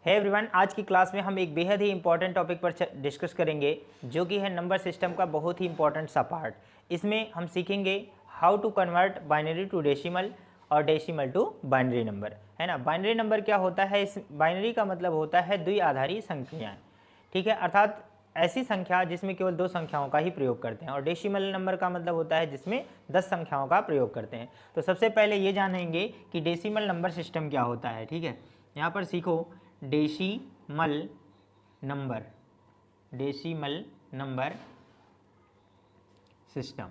है एवरीवन, आज की क्लास में हम एक बेहद ही इंपॉर्टेंट टॉपिक पर डिस्कस करेंगे जो कि है नंबर सिस्टम का बहुत ही इंपॉर्टेंट सा पार्ट। इसमें हम सीखेंगे how to convert binary to decimal और डेसिमल टू बाइनरी नंबर, है ना। बाइनरी नंबर क्या होता है? इस बाइनरी का मतलब होता है द्विआधारी संख्याएं, ठीक है, अर्थात ऐसी संख्या जिसमें केवल 2 संख्याओं का ही प्रयोग करते हैं। और डेसिमल नंबर का मतलब होता है जिसमें 10 संख्याओं का प्रयोग करते हैं। तो सबसे पहले ये जानेंगे कि डेसिमल नंबर सिस्टम क्या होता है, ठीक है। यहाँ पर सीखो decimal number system.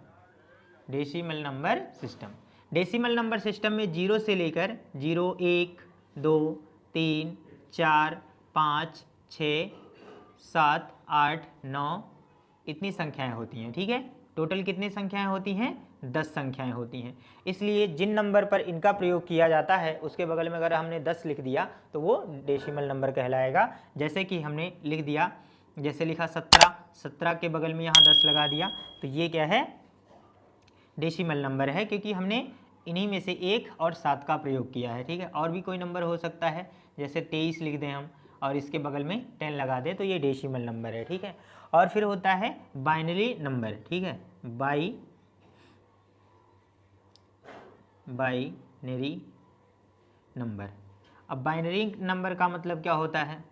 Decimal number system, decimal number system में 0 से लेकर 0, 1, 2, 3, 4, 5, 6, 7, 8, 9 इतनी संख्याएं होती हैं, ठीक है। टोटल कितनी संख्याएं होती हैं? 10 संख्याएं होती हैं। इसलिए जिन नंबर पर इनका प्रयोग किया जाता है उसके बगल में अगर हमने 10 लिख दिया तो वो डेसिमल नंबर कहलाएगा। जैसे कि हमने लिख दिया, जैसे लिखा 17, 17 के बगल में यहाँ 10 लगा दिया तो ये क्या है? डेसिमल नंबर है, क्योंकि हमने इन्हीं में से 1 और 7 का प्रयोग किया है, ठीक है। और भी कोई नंबर हो सकता है, जैसे 23 लिख दें हम और इसके बगल में 10 लगा दें तो ये डेसिमल नंबर है, ठीक है। और फिर होता है बाइनरी नंबर, ठीक है, बाइनरी नंबर। अब बाइनरी नंबर का मतलब क्या होता है?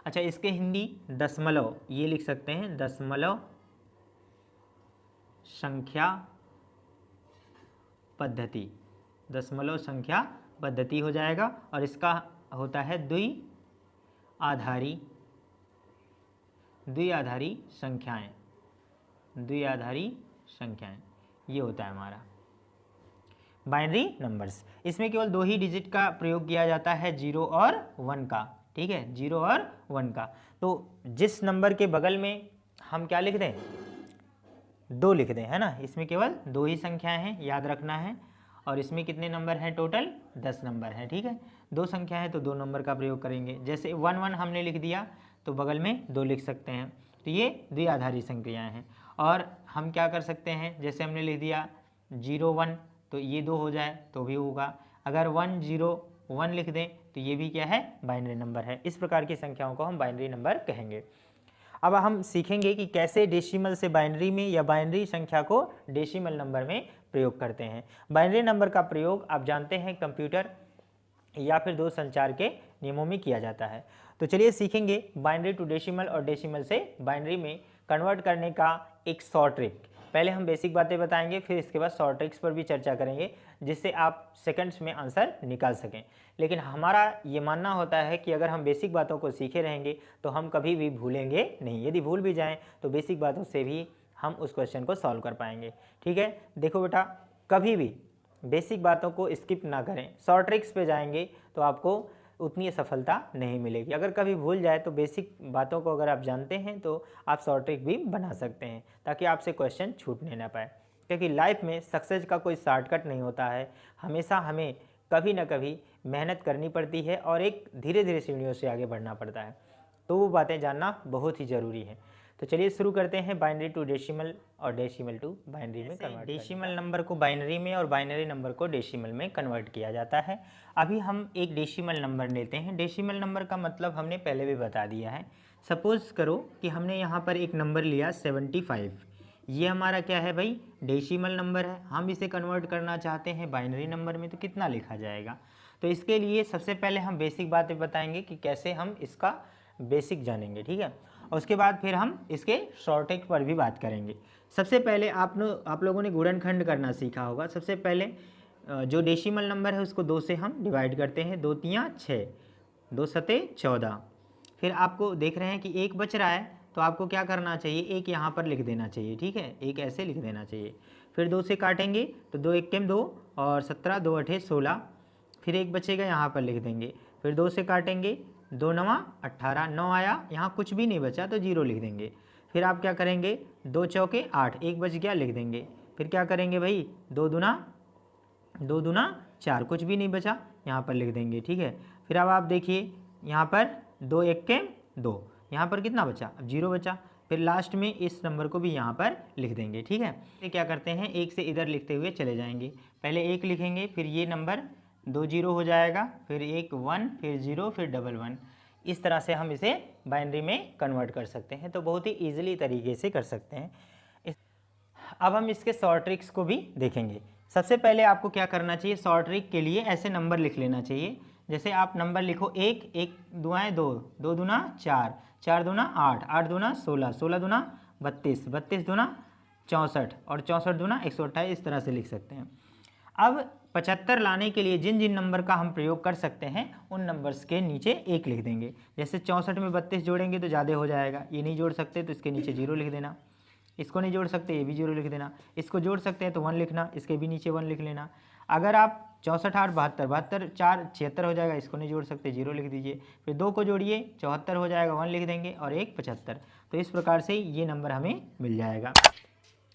अच्छा, इसके हिंदी दशमलव ये लिख सकते हैं, दशमलव संख्या पद्धति, दशमलव संख्या पद्धति हो जाएगा। और इसका होता है द्विआधारी संख्याएं, ये होता है हमारा बाइनरी नंबर्स। इसमें केवल 2 ही डिजिट का प्रयोग किया जाता है, 0 और 1 का, ठीक है, 0 और 1 का। तो जिस नंबर के बगल में हम क्या लिख दें? 2 लिख दें, है ना। इसमें केवल 2 ही संख्याएं हैं, याद रखना है। और इसमें कितने नंबर हैं? टोटल 10 नंबर हैं, ठीक है। 2 संख्या है तो 2 नंबर का प्रयोग करेंगे। जैसे 1 1 हमने लिख दिया तो बगल में 2 लिख सकते हैं, तो ये द्विआधारी संख्याएं हैं। और हम क्या कर सकते हैं, जैसे हमने लिख दिया 0 1 तो ये 2 हो जाए तो भी होगा। अगर 1 0 1 लिख दें तो ये भी क्या है? बाइनरी नंबर है। इस प्रकार की संख्याओं को हम बाइनरी नंबर कहेंगे। अब हम सीखेंगे कि कैसे डेसिमल से बाइनरी में या बाइनरी संख्या को डेसिमल नंबर में प्रयोग करते हैं। बाइनरी नंबर का प्रयोग आप जानते हैं कंप्यूटर या फिर दूरसंचार के नियमों में किया जाता है। तो चलिए सीखेंगे बाइनरी टू डेसिमल और डेसिमल से बाइनरी में कन्वर्ट करने का एक शॉर्ट ट्रिक। पहले हम बेसिक बातें बताएंगे, फिर इसके बाद शॉर्ट ट्रिक्स पर भी चर्चा करेंगे जिससे आप सेकंड्स में आंसर निकाल सकें। लेकिन हमारा ये मानना होता है कि अगर हम बेसिक बातों को सीखे रहेंगे तो हम कभी भी भूलेंगे नहीं। यदि भूल भी जाएं तो बेसिक बातों से भी हम उस क्वेश्चन को सॉल्व कर पाएंगे, ठीक है। देखो बेटा, कभी भी बेसिक बातों को स्किप ना करें, शॉर्ट ट्रिक्स पे जाएंगे तो आपको उतनी सफलता नहीं मिलेगी। अगर कभी भूल जाए तो बेसिक बातों को अगर आप जानते हैं तो आप शॉर्ट ट्रिक भी बना सकते हैं ताकि आपसे क्वेश्चन छूटने ना पाए। क्योंकि लाइफ में सक्सेस का कोई शॉर्टकट नहीं होता है, हमेशा हमें कभी ना कभी मेहनत करनी पड़ती है और एक धीरे धीरे सीढ़ियों से आगे बढ़ना पड़ता है। तो वो बातें जानना बहुत ही ज़रूरी है। तो चलिए शुरू करते हैं बाइनरी टू डेसिमल और डेसिमल टू बाइनरी में कन्वर्ट। डेसिमल नंबर को बाइनरी में और बाइनरी नंबर को डेसिमल में कन्वर्ट किया जाता है। अभी हम एक डेसिमल नंबर लेते हैं। डेसिमल नंबर का मतलब हमने पहले भी बता दिया है। सपोज़ करो कि हमने यहाँ पर एक नंबर लिया 75, ये हमारा क्या है भाई? डेसिमल नंबर है। हम इसे कन्वर्ट करना चाहते हैं बाइनरी नंबर में, तो कितना लिखा जाएगा? तो इसके लिए सबसे पहले हम बेसिक बातें बताएंगे कि कैसे हम इसका बेसिक जानेंगे, ठीक है। और उसके बाद फिर हम इसके शॉर्ट ट्रिक पर भी बात करेंगे। सबसे पहले आप लोगों ने गुणनखंड करना सीखा होगा। सबसे पहले जो डेसिमल नंबर है उसको 2 से हम डिवाइड करते हैं, 2 3 6, 2 7 14। फिर आपको देख रहे हैं कि 1 बच रहा है तो आपको क्या करना चाहिए? 1 यहाँ पर लिख देना चाहिए, ठीक है, 1 ऐसे लिख देना चाहिए। फिर 2 से काटेंगे तो 2 1 2 और 17, 2 8 16। फिर 1 बचेगा, यहाँ पर लिख देंगे। फिर 2 से काटेंगे, 2 9 18, 9 आया, यहाँ कुछ भी नहीं बचा तो 0 लिख देंगे। फिर आप क्या करेंगे? 2 चौके 8, 1 बच गया, लिख देंगे। फिर क्या करेंगे भाई? 2 दूना 4, कुछ भी नहीं बचा, यहाँ पर लिख देंगे, ठीक है। फिर अब आप देखिए यहाँ पर 2 1 2, यहाँ पर कितना बचा? अब 0 बचा। फिर लास्ट में इस नंबर को भी यहाँ पर लिख देंगे, ठीक है। फिर क्या करते हैं? 1 से इधर लिखते हुए चले जाएंगे। पहले 1 लिखेंगे, फिर ये नंबर 2 जीरो हो जाएगा, फिर एक 1, फिर 0, फिर डबल 1। इस तरह से हम इसे बाइनरी में कन्वर्ट कर सकते हैं। तो बहुत ही ईजिली तरीके से कर सकते हैं। अब हम इसके शॉर्ट ट्रिक्स को भी देखेंगे। सबसे पहले आपको क्या करना चाहिए, शॉर्ट ट्रिक के लिए ऐसे नंबर लिख लेना चाहिए। जैसे आप नंबर लिखो 1, 1 दुआएँ 2, 2 दूना 4, 4 दूना 8, 8 दूना 16, 16 दूना 32, 32 दूना 64 और 64 दूना 128। इस तरह से लिख सकते हैं। अब 75 लाने के लिए जिन जिन नंबर का हम प्रयोग कर सकते हैं उन नंबर्स के नीचे 1 लिख देंगे। जैसे 64 में 32 जोड़ेंगे तो ज़्यादा हो जाएगा, ये नहीं जोड़ सकते तो इसके नीचे 0 लिख देना। इसको नहीं जोड़ सकते, ये भी 0 लिख देना। इसको जोड़ सकते हैं तो 1 लिखना, इसके भी नीचे 1 लिख लेना। अगर आप 64 8 72, 72 4 76 हो जाएगा, इसको नहीं जोड़ सकते, 0 लिख दीजिए। फिर 2 को जोड़िए, 74 हो जाएगा, 1 लिख देंगे, और 1 75। तो इस प्रकार से ये नंबर हमें मिल जाएगा।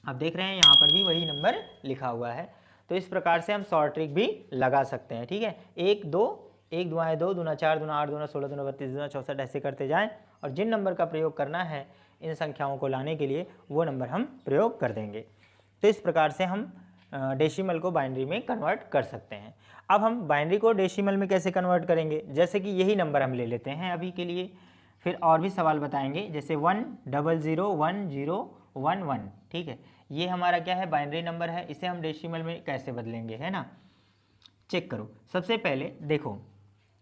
आप देख रहे हैं यहाँ पर भी वही नंबर लिखा हुआ है। तो इस प्रकार से हम शॉर्ट ट्रिक भी लगा सकते हैं। ठीक है, 1 2, 1 दुआएँ 2, दूना 4, दूना 8, दूना 16, दूना 32, दूना 64 ऐसे करते जाएं, और जिन नंबर का प्रयोग करना है इन संख्याओं को लाने के लिए वो नंबर हम प्रयोग कर देंगे। तो इस प्रकार से हम डेसिमल को बाइनरी में कन्वर्ट कर सकते हैं। अब हम बाइनरी को डेसिमल में कैसे कन्वर्ट करेंगे, जैसे कि यही नंबर हम ले लेते हैं अभी के लिए, फिर और भी सवाल बताएंगे। जैसे 1 0 0 1 0 1 1। ठीक है, ये हमारा क्या है, बाइनरी नंबर है। इसे हम डेसिमल में कैसे बदलेंगे, है ना। चेक करो। सबसे पहले देखो,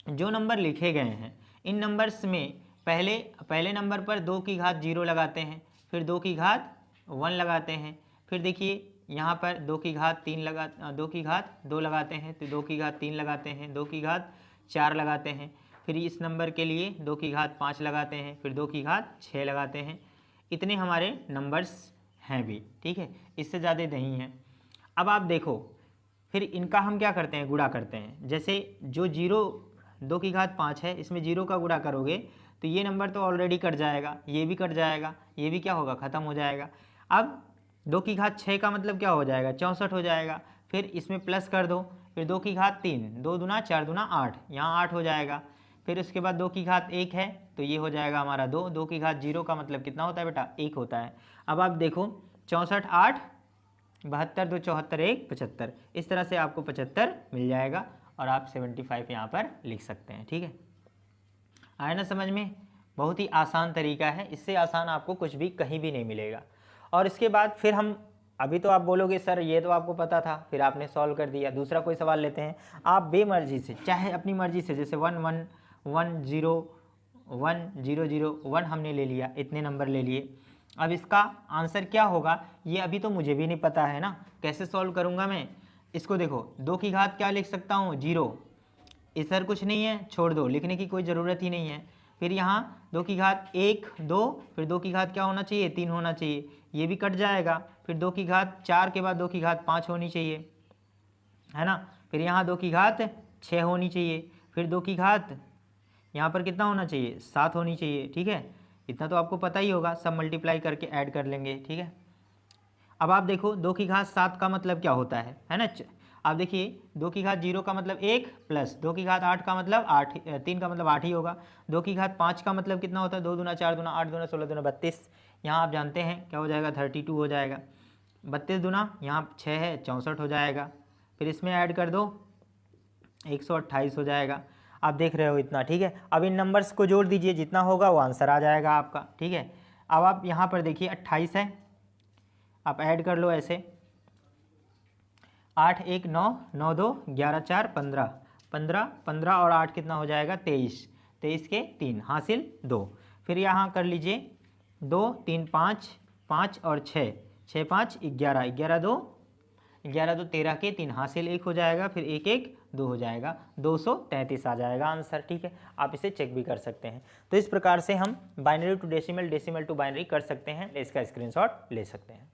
जो नंबर लिखे गए हैं इन नंबर्स में पहले नंबर पर 2 की घात 0 लगाते हैं, फिर 2 की घात 1 लगाते हैं, फिर देखिए यहाँ पर 2 की घात 2 की घात 2 लगाते हैं, तो 2 की घात 3 लगाते हैं, 2 की घात 4 लगाते हैं, फिर इस नंबर के लिए 2 की घात 5 लगाते हैं, फिर 2 की घात 6 लगाते हैं। इतने हमारे नंबर्स हैं भी। ठीक है, इससे ज़्यादा नहीं है। अब आप देखो, फिर इनका हम क्या करते हैं, गुणा करते हैं। जैसे जो 2 की घात 5 है, इसमें 0 का गुणा करोगे तो ये नंबर तो ऑलरेडी कट जाएगा, ये भी कट जाएगा, ये भी क्या होगा, ख़त्म हो जाएगा। अब 2 की घात 6 का मतलब क्या हो जाएगा, 64 हो जाएगा। फिर इसमें प्लस कर दो, फिर 2 की घात 3, 2 दूना 4 दूना 8, यहाँ 8 हो जाएगा। फिर उसके बाद 2 की घात 1 है तो ये हो जाएगा हमारा 2, 2 की घात 0 का मतलब कितना होता है बेटा, 1 होता है। अब आप देखो 64 8 72, 2 74 1 75। इस तरह से आपको 75 मिल जाएगा और आप 75 यहाँ पर लिख सकते हैं। ठीक है, आया ना समझ में। बहुत ही आसान तरीका है, इससे आसान आपको कुछ भी कहीं भी नहीं मिलेगा। और इसके बाद फिर हम, अभी तो आप बोलोगे सर ये तो आपको पता था, फिर आपने सॉल्व कर दिया। दूसरा कोई सवाल लेते हैं, आप बेमर्जी से, चाहे अपनी मर्जी से, जैसे 1 1 1 0 1 0 0 1 हमने ले लिया, इतने नंबर ले लिए। अब इसका आंसर क्या होगा ये अभी तो मुझे भी नहीं पता है ना, कैसे सॉल्व करूँगा मैं इसको। देखो 2 की घात क्या लिख सकता हूँ, 0। इधर कुछ नहीं है, छोड़ दो, लिखने की कोई ज़रूरत ही नहीं है। फिर यहाँ 2 की घात 1 2, फिर 2 की घात क्या होना चाहिए, 3 होना चाहिए, ये भी कट जाएगा। फिर 2 की घात 4 के बाद 2 की घात 5 होनी चाहिए, है ना। फिर यहाँ 2 की घात 6 होनी चाहिए, फिर 2 की घात यहाँ पर कितना होना चाहिए, 7 होनी चाहिए। ठीक है, इतना तो आपको पता ही होगा, सब मल्टीप्लाई करके ऐड कर लेंगे। ठीक है, अब आप देखो 2 की घात 7 का मतलब क्या होता है ना। आप देखिए 2 की घात 0 का मतलब 1 प्लस 2 की घात 8 का मतलब 8, 3 का मतलब 8 ही होगा। 2 की घात 5 का मतलब कितना होता है, 2 दूना 4 दूना 8 दूना 16 दूना 32। यहाँ आप जानते हैं क्या हो जाएगा, 32 हो जाएगा। 32 दूना यहाँ 6 है, 64 हो जाएगा। फिर इसमें ऐड कर दो, 128 हो जाएगा। आप देख रहे हो इतना। ठीक है, अब इन नंबर्स को जोड़ दीजिए, जितना होगा वो आंसर आ जाएगा आपका। ठीक है, अब आप यहाँ पर देखिए 28 है, आप ऐड कर लो ऐसे, 8 1 9 9 2 11 4 15 15 15 और 8 कितना हो जाएगा, 23 23 के 3 हासिल 2। फिर यहाँ कर लीजिए 2 3 5 5 और 6 6 5 11 11 2 13 के 3 हासिल 1 हो जाएगा। फिर 1 1 2 हो जाएगा, 233 आ जाएगा आंसर। ठीक है, आप इसे चेक भी कर सकते हैं। तो इस प्रकार से हम binary to decimal, decimal to binary कर सकते हैं। इसका स्क्रीनशॉट ले सकते हैं।